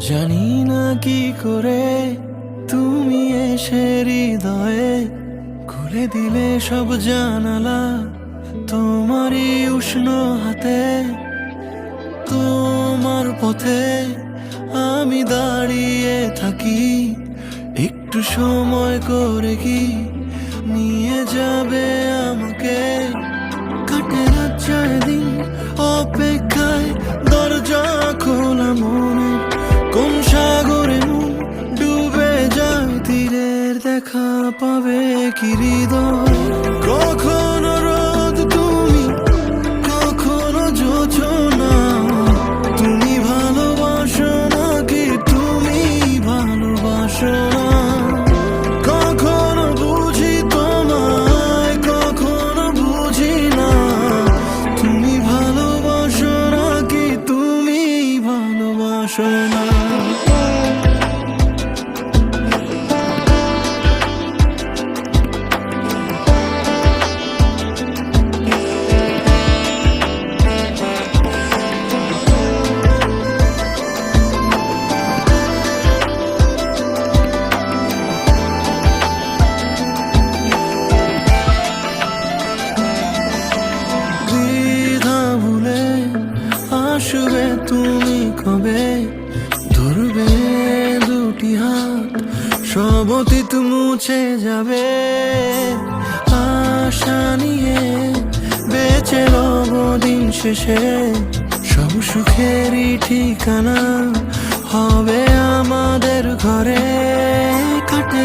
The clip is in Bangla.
জানি না কি করে তুমি এসে হৃদয়ে খুলে দিলে সব জানালা, তোমারই উষ্ণ হাতে। তোমার পথে আমি দাঁড়িয়ে থাকি, একটু সময় করে কি নিয়ে যাবে আমাকে। কাটে রাত যায় দিন অপেক্ষায়, দরজা খোলা মনে, কোন সাগরে মন ডুবে যায়, তীরের দেখা পাবে কি হৃদয়। কখনো রোদ তুমি, কখনো জোছনা, তুমি ভালোবাসো নাকি তুমি ভালোবাসো না। কখনো বুঝি তোমায়, কখনো বুঝি না, তুমি ভালোবাসো নাকি তুমি ভালোবাসো না। আসবে তুমি কবে, ধরবে দুটি হাত, সব অতীত মুছে যাবে। আশা নিয়ে বেঁচে রব দিন শেষে, সব সুখেরই ঠিকানা হবে আমাদের ঘরে। কাটে